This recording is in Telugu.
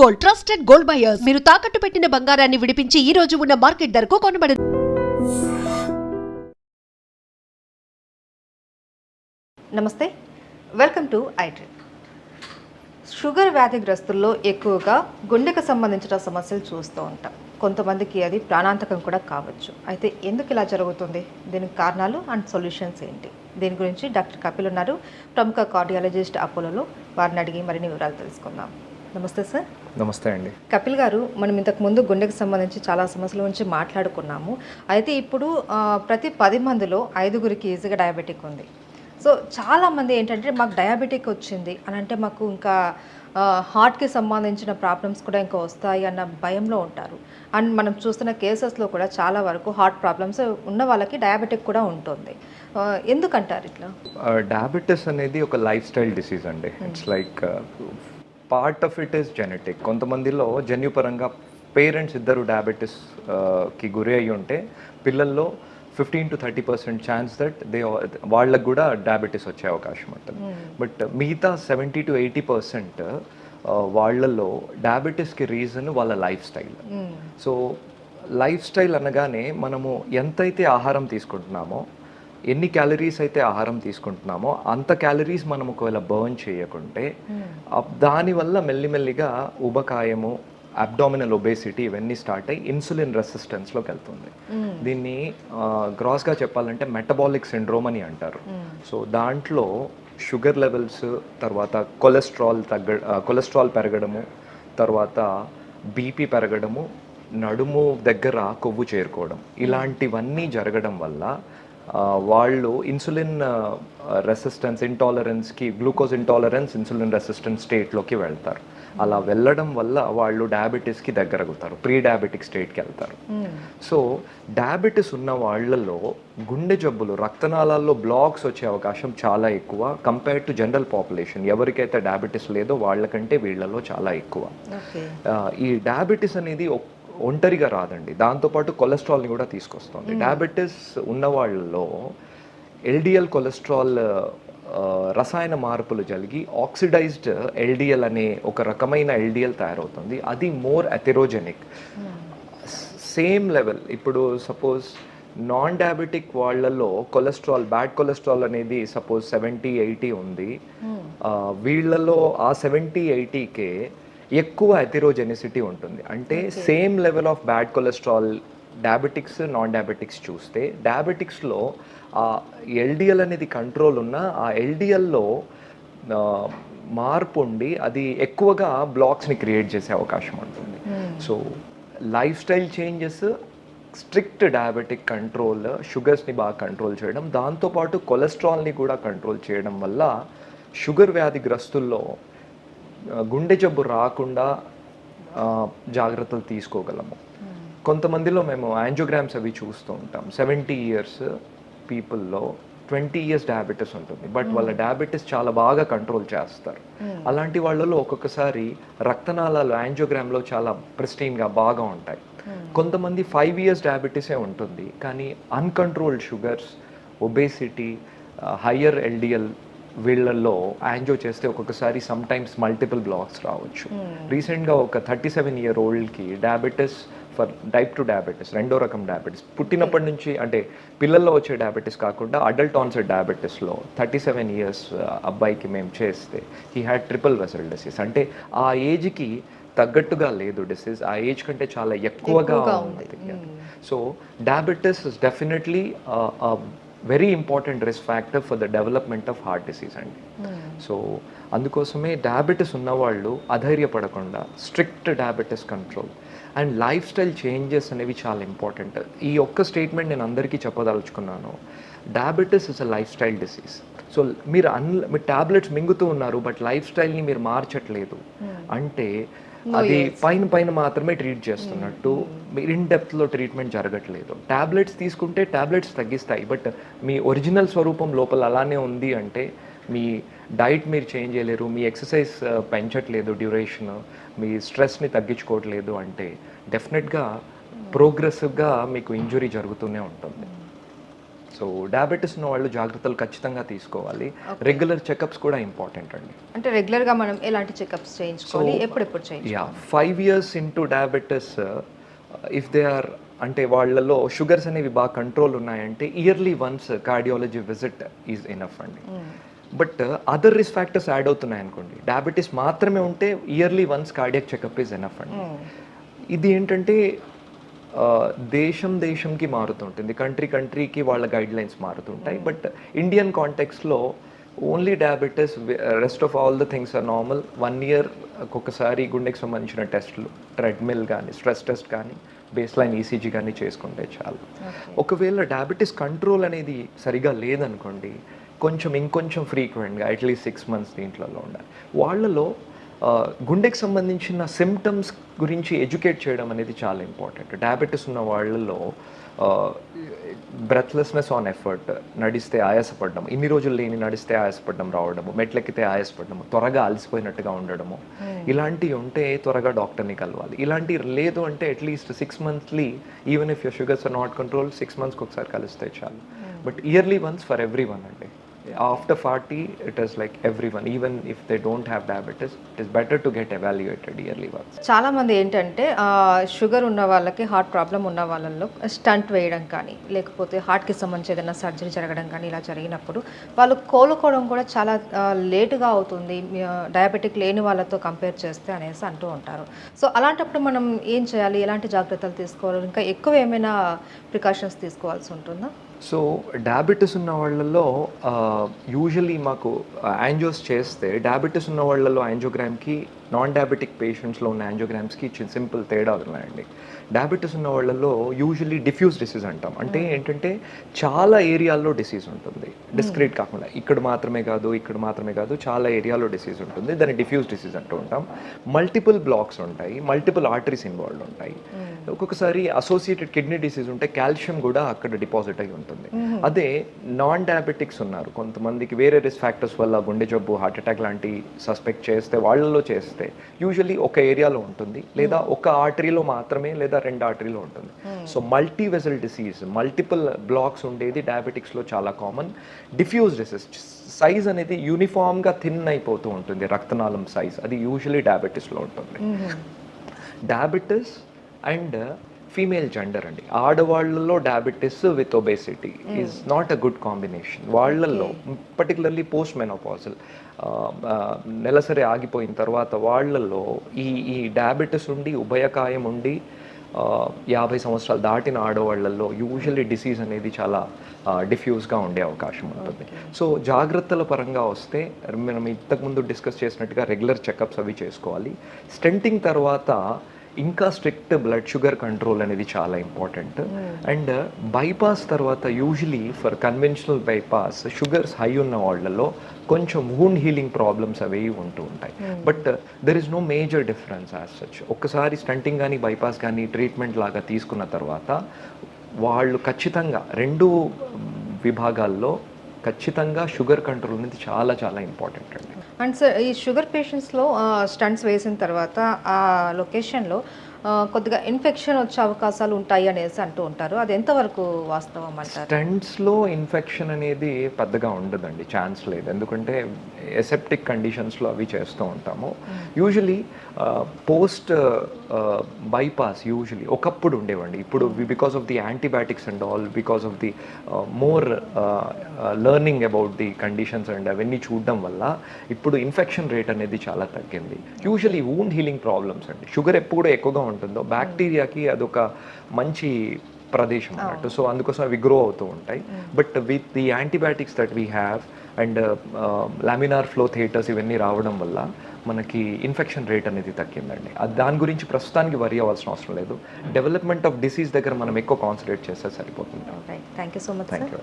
Gold, trusted gold buyers. మీరు తాకట్టు పెట్టిన బంగారాన్ని విడిపించి ఈ రోజు ఉన్న మార్కెట్ ధరకు కొనబడును. నమస్తే, వెల్కమ్ టు ఐట్రెడ్. షుగర్ వ్యాధిగ్రస్తుల్లో ఎక్కువగా గుండెకు సంబంధించిన సమస్యలు చూస్తూ ఉంటాం. కొంతమందికి అది ప్రాణాంతకం కూడా కావచ్చు. అయితే ఎందుకు ఇలా జరుగుతుంది, దీనికి కారణాలు అండ్ సొల్యూషన్స్ ఏంటి, దీని గురించి డాక్టర్ కపిల్ ఉన్నారు, ప్రముఖ కార్డియాలజిస్ట్ అపోలోలో. వారిని అడిగి మరిన్ని వివరాలు తెలుసుకుందాం. నమస్తే సార్. నమస్తే అండి. కపిల్ గారు, మనం ఇంతకుముందు గుండెకు సంబంధించి చాలా సమస్యల గురించి మాట్లాడుకున్నాము. అయితే ఇప్పుడు ప్రతి 10 మందిలో 5గురికి ఈజీగా డయాబెటిక్ ఉంది. సో చాలామంది ఏంటంటే మాకు డయాబెటిక్ వచ్చింది అని అంటే మాకు ఇంకా హార్ట్కి సంబంధించిన ప్రాబ్లమ్స్ కూడా ఇంకా వస్తాయి అన్న భయంలో ఉంటారు. అండ్ మనం చూస్తున్న కేసెస్లో కూడా చాలా వరకు హార్ట్ ప్రాబ్లమ్స్ ఉన్న వాళ్ళకి డయాబెటిక్ కూడా ఉంటుంది. ఎందుకంటారు ఇట్లా? డయాబెటీస్ అనేది ఒక లైఫ్ స్టైల్ డిసీజ్ అండి. It's like part of it is genetic. కొంతమందిలో జన్యుపరంగా పేరెంట్స్ ఇద్దరు డయాబెటీస్కి గురి అయ్యి ఉంటే పిల్లల్లో 15 to 30% ఛాన్స్ దట్ వాళ్ళకు కూడా డయాబెటీస్ వచ్చే అవకాశం ఉంటుంది. బట్ మిగతా 70 to 80% వాళ్ళల్లో డయాబెటీస్కి రీజన్ వాళ్ళ life style. So life style అనగానే మనము ఎంతైతే ఆహారం తీసుకుంటున్నామో, ఎన్ని క్యాలరీస్ అయితే ఆహారం తీసుకుంటున్నామో అంత క్యాలరీస్ మనం ఒకవేళ బర్న్ చేయకుంటే దానివల్ల మెల్లిమెల్లిగా ఉబకాయము, అబ్డామినల్ ఒబేసిటీ ఇవన్నీ స్టార్ట్ అయ్యి ఇన్సులిన్ రెసిస్టెన్స్లోకి వెళ్తుంది. దీన్ని గ్రాస్గా చెప్పాలంటే మెటబాలిక్ సిండ్రోమ్ అని అంటారు. సో దాంట్లో షుగర్ లెవెల్స్, తర్వాత కొలెస్ట్రాల్ పెరగడము, తర్వాత బీపీ పెరగడము, నడుము దగ్గర కొవ్వు చేరుకోవడం, ఇలాంటివన్నీ జరగడం వల్ల వాళ్ళు ఇన్సులిన్ రెసిస్టెన్స్, ఇంటాలరెన్స్కి, గ్లూకోజ్ ఇంటాలరెన్స్, ఇన్సులిన్ రెసిస్టెన్స్ స్టేట్లోకి వెళ్తారు. అలా వెళ్ళడం వల్ల వాళ్ళు డయాబెటీస్కి దగ్గరగుతారు, ప్రీ డయాబెటిక్ స్టేట్కి వెళ్తారు. సో డయాబెటీస్ ఉన్న వాళ్ళలో గుండె జబ్బులు, రక్తనాళాల్లో బ్లాక్స్ వచ్చే అవకాశం చాలా ఎక్కువ కంపేర్ టు జనరల్ పాపులేషన్. ఎవరికైతే డయాబెటీస్ లేదో వాళ్ళకంటే వీళ్ళలో చాలా ఎక్కువ. ఈ డయాబెటీస్ అనేది ఒంటరిగా రాదండి, దాంతోపాటు కొలెస్ట్రాల్ని కూడా తీసుకొస్తుంది. డయాబెటీస్ ఉన్న వాళ్ళలో ఎల్డిఎల్ కొలెస్ట్రాల్ రసాయన మార్పులు జరిగి ఆక్సిడైజ్డ్ ఎల్డిఎల్ అనే ఒక రకమైన ఎల్డిఎల్ తయారవుతుంది. అది మోర్ అథెరోజెనిక్. సేమ్ లెవెల్, ఇప్పుడు సపోజ్ నాన్ డయాబెటిక్ వాళ్ళలో కొలెస్ట్రాల్, బ్యాడ్ కొలెస్ట్రాల్ అనేది సపోజ్ 70-80 ఉంది. వీళ్ళలో ఆ 70-80కే ఎక్కువ అథెరోజెనిసిటీ ఉంటుంది. అంటే same level of bad cholesterol diabetics, non diabetics చూస్తే డయాబెటిక్స్లో ఆ ఎల్డిఎల్ అనేది కంట్రోల్ ఉన్న ఆ ఎల్డిఎల్లో మార్పు ఉండి అది ఎక్కువగా బ్లాక్స్ని క్రియేట్ చేసే అవకాశం ఉంటుంది. So lifestyle changes, strict diabetic control, షుగర్స్ని బాగా కంట్రోల్ చేయడం, దాంతోపాటు కొలెస్ట్రాల్ని కూడా కంట్రోల్ చేయడం వల్ల షుగర్ వ్యాధిగ్రస్తుల్లో గుండె జబ్బు రాకుండా జాగ్రత్తలు తీసుకోగలము. కొంతమందిలో మేము యాంజియోగ్రామ్స్ అవి చూస్తూ ఉంటాం. 70 years పీపుల్లో 20 years డయాబెటీస్ ఉంటుంది, బట్ వాళ్ళ డయాబెటీస్ చాలా బాగా కంట్రోల్ చేస్తారు. అలాంటి వాళ్ళలో ఒక్కొక్కసారి రక్తనాళాలు యాంజియోగ్రామ్లో చాలా ప్రిస్టీన్గా బాగా ఉంటాయి. కొంతమంది 5 years డయాబెటీసే ఉంటుంది, కానీ uncontrolled sugars, obesity, higher LDL వీళ్ళల్లో యాంజియో చేస్తే ఒక్కొక్కసారి సమ్టైమ్స్ మల్టిపుల్ బ్లాక్స్ రావచ్చు. రీసెంట్గా ఒక 37-year-oldకి డయాబెటీస్ ఫర్ టైప్ 2 డయాబెటీస్, రెండో రకం డయాబెటీస్, పుట్టినప్పటి నుంచి అంటే పిల్లల్లో వచ్చే డయాబెటీస్ కాకుండా అడల్ట్ ఆన్సెట్ డయాబెటీస్లో 37 years అబ్బాయికి మేము చేస్తే he had triple vessel disease. అంటే ఆ ఏజ్కి తగ్గట్టుగా లేదు డిసీజ్, ఆ ఏజ్ కంటే చాలా ఎక్కువగా ఉంది. So diabetes is definitely very important risk factor for the development of heart disease అండి. సో అందుకోసమే డయాబెటీస్ ఉన్నవాళ్ళు అధైర్యపడకుండా strict diabetes control and lifestyle changes అనేవి చాలా ఇంపార్టెంట్. ఈ ఒక్క స్టేట్మెంట్ నేను అందరికీ చెప్పదలుచుకున్నాను. Diabetes is a lifestyle disease. So మీరు మీరు మింగుతూ ఉన్నారు, బట్ లైఫ్ స్టైల్ని మీరు మార్చట్లేదు అంటే అది పైన మాత్రమే ట్రీట్ చేస్తున్నట్టు, ఇన్ డెప్త్లో ట్రీట్మెంట్ జరగట్లేదు. ట్యాబ్లెట్స్ తీసుకుంటే ట్యాబ్లెట్స్ తగ్గిస్తాయి, బట్ మీ ఒరిజినల్ స్వరూపం లోపల అలానే ఉంది అంటే మీ డైట్ మీరు చేంజ్ చేయలేరు, మీ ఎక్సర్సైజ్ పెంచట్లేదు డ్యూరేషన్, మీ స్ట్రెస్ని తగ్గించుకోవట్లేదు అంటే డెఫినెట్గా ప్రోగ్రెసివ్గా మీకు ఇంజురీ జరుగుతూనే ఉంటుంది. సో డయాబెటీస్ ఉన్న వాళ్ళు జాగ్రత్తలు ఖచ్చితంగా తీసుకోవాలి. రెగ్యులర్ చెకప్స్ కూడా ఇంపార్టెంట్ అండి. అంటే రెగ్యులర్గా మనం ఎలాంటి చెకప్స్ చేయించుకోవాలి, ఎప్పుడెప్పుడు చేయించుకోవాలి? 5 years into diabetes if they are అంటే వాళ్ళలో షుగర్స్ అనేవి బాగా కంట్రోల్ ఉన్నాయంటే yearly once cardiology visit is enough అండి. But other risk factors add అవుతున్నాయి అనుకోండి, డయాబెటీస్ మాత్రమే ఉంటే yearly once cardiac checkup is enough అండి. ఇది ఏంటంటే దేశంకి మారుతుంటుంది, కంట్రీకి వాళ్ళ గైడ్ లైన్స్ మారుతుంటాయి. బట్ ఇండియన్ కాంటెక్స్లో only diabetes, rest of all the things are normal. 1 year ఒక్కొక్కసారి గుండెకి సంబంధించిన టెస్టులు, ట్రెడ్మిల్ కానీ స్ట్రెస్ టెస్ట్ కానీ బేస్ లైన్ ఈసీజీ కానీ చేసుకుంటే చాలు. ఒకవేళ డయాబెటీస్ కంట్రోల్ అనేది సరిగా లేదనుకోండి, ఇంకొంచెం ఫ్రీక్వెంట్గా అట్లీస్ట్ 6 months దీంట్లో ఉండాలి. వాళ్ళలో గుండెకి సంబంధించిన సిమ్టమ్స్ గురించి ఎడ్యుకేట్ చేయడం అనేది చాలా ఇంపార్టెంట్. డయాబెటీస్ ఉన్న వాళ్ళలో బ్రెత్లెస్నెస్ ఆన్ ఎఫర్ట్, నడిస్తే ఆయాసపడడం, ఇన్ని రోజులు లేని నడిస్తే ఆయాసపడడం రావడము, మెట్లెక్కితే ఆయాసపడము, త్వరగా అలసిపోయినట్టుగా ఉండడము, ఇలాంటివి ఉంటే త్వరగా డాక్టర్ని కలవాలి. ఇలాంటివి లేదు అంటే at least 6 monthly, even if your sugars are not control, 6 monthsకి ఒకసారి కలిస్తే చాలు. But yearly once for every one అండి. After 40, it is like everyone, even if they don't have diabetes, it is better to get evaluated yearly once. చాలా మంది ఏంటంటే షుగర్ ఉన్న వాళ్ళకి, హార్ట్ ప్రాబ్లం ఉన్న వాళ్ళల్లో స్టంట్ వేయడం కానీ, లేకపోతే హార్ట్కి సంబంధించి ఏదైనా సర్జరీ జరగడం కానీ ఇలా జరిగినప్పుడు వాళ్ళు కోలుకోవడం కూడా చాలా లేటుగా అవుతుంది డయాబెటిక్ లేని వాళ్ళతో కంపేర్ చేస్తే అనేసి అంటూ ఉంటారు. సో అలాంటప్పుడు మనం ఏం చేయాలి, ఎలాంటి జాగ్రత్తలు తీసుకోవాలి, ఇంకా ఎక్కువ ఏమైనా ప్రికాషన్స్ తీసుకోవాల్సి ఉంటుందా? సో డయాబెటీస్ ఉన్న వాళ్ళలో యూజువలీ మాకు యాంజియోస్ చేస్తే, డయాబెటీస్ ఉన్న వాళ్ళలో యాంజియోగ్రామ్కి నాన్ డయాబెటిక్ పేషెంట్స్లో ఉన్న యాంజియోగ్రామ్స్కి సింపుల్ తేడా ఉన్నాయండి. డయాబెటీస్ ఉన్న వాళ్ళలో యూజువలీ డిఫ్యూజ్ డిసీజ్ అంటాం. అంటే ఏంటంటే చాలా ఏరియాల్లో డిసీజ్ ఉంటుంది, డిస్క్రీట్ కాకుండా ఇక్కడ మాత్రమే కాదు చాలా ఏరియాలో డిసీజ్ ఉంటుంది. దాన్ని డిఫ్యూజ్ డిసీజ్ అంటూ ఉంటాం. మల్టిపుల్ బ్లాక్స్ ఉంటాయి, మల్టిపుల్ ఆర్టరీస్ ఇన్వాల్వ్ ఉంటాయి. ఒక్కొక్కసారి అసోసియేటెడ్ కిడ్నీ డిసీజ్ ఉంటే కాల్షియం కూడా అక్కడ డిపాజిట్ అయి ఉంటుంది. అదే నాన్ డయాబెటిక్స్ ఉన్నారు, కొంతమందికి వేరే రిస్క్ ఫ్యాక్టర్స్ వల్ల గుండె జబ్బు, హార్ట్ అటాక్ లాంటి సస్పెక్ట్ చేస్తే, వాళ్ళలో చేస్తే యూజువలీ ఒక ఏరియాలో ఉంటుంది, లేదా ఒక ఆర్టరీలో మాత్రమే, లేదా 2 ఆర్టరీలో ఉంటుంది. So multi vessel disease, multiple blocks ఉండేది డయాబెటిక్స్లో చాలా కామన్. డిఫ్యూజ్ డిసీజ్ సైజ్ అనేది యూనిఫామ్గా థిన్ అయిపోతూ ఉంటుంది, రక్తనాళం సైజ్, అది యూజువలీ డయాబెటీస్లో ఉంటుంది. డయాబెటీస్ అండ్ ఫీమేల్ జెండర్ అండి, ఆడవాళ్ళలో diabetes with obesity is not a good combination. వాళ్ళల్లో పర్టికులర్లీ పోస్ట్ మెనోపాజల్, నెలసరి ఆగిపోయిన తర్వాత వాళ్ళల్లో ఈ డయాబెటీస్ ఉండి, ఉభయకాయం ఉండి 50 సంవత్సరాలు దాటిన ఆడవాళ్ళల్లో యూజువల్లీ డిసీజ్ అనేది చాలా డిఫ్యూజ్గా ఉండే అవకాశం ఉంటుంది. సో జాగ్రత్తల పరంగా వస్తే మనం ఇంతకుముందు డిస్కస్ చేసినట్టుగా రెగ్యులర్ చెకప్స్ అవి చేసుకోవాలి. స్టెంటింగ్ తర్వాత ఇంకా స్ట్రిక్ట్ బ్లడ్ షుగర్ కంట్రోల్ అనేది చాలా ఇంపార్టెంట్. అండ్ బైపాస్ తర్వాత usually for conventional bypass sugars high ఉన్న వాళ్ళలో కొంచెం వూండ్ హీలింగ్ ప్రాబ్లమ్స్ అవి ఉంటూ ఉంటాయి. But there is no major difference as such. ఒక్కసారి స్టంటింగ్ కానీ బైపాస్ కానీ ట్రీట్మెంట్ లాగా తీసుకున్న తర్వాత వాళ్ళు ఖచ్చితంగా 2 విభాగాల్లో ఖచ్చితంగా షుగర్ కంట్రోల్ అనేది చాలా చాలా ఇంపార్టెంట్ అండి. అండ్ సార్, ఈ షుగర్ పేషెంట్స్లో స్టంట్స్ వేసిన తర్వాత ఆ లొకేషన్లో కొద్దిగా ఇన్ఫెక్షన్ వచ్చే అవకాశాలు ఉంటాయి అనేసి అంటూ ఉంటారు, అది ఎంతవరకు వాస్తవం అంటారు? స్టంట్స్లో ఇన్ఫెక్షన్ అనేది పెద్దగా ఉండదండి, ఛాన్స్ లేదు. ఎందుకంటే ఎసెప్టిక్ కండిషన్స్లో అవి చేస్తూ ఉంటాము. యూజువలీ పోస్ట్ బైపాస్ యూజువలీ ఒకప్పుడు ఉండేవండి. ఇప్పుడు because of the antibiotics and all, because of the more learning about the conditions and అవన్నీ చూడడం వల్ల ఇప్పుడు ఇన్ఫెక్షన్ రేట్ అనేది చాలా తగ్గింది. యూజువలీ వూండ్ హీలింగ్ ప్రాబ్లమ్స్ అండి, షుగర్ ఎప్పుడు ఎక్కువగా ఉంటుందో బ్యాక్టీరియాకి అదొక మంచి ప్రదేశం అన్నట్టు. సో అందుకోసం అవి గ్రో అవుతూ ఉంటాయి. But with the antibiotics that we have and laminar flow theatres ఇవన్నీ రావడం వల్ల మనకి ఇన్ఫెక్షన్ రేట్ అనేది తగ్గిందండి. దాని గురించి ప్రస్తుతానికి వరి అవ్వాల్సిన అవసరం లేదు. డెవలప్మెంట్ ఆఫ్ డిసీజ్ దగ్గర మనం ఎక్కువ కాన్సన్ట్రేట్ చేస్తే సరిపోతుంది. Thank you so much. Thank you.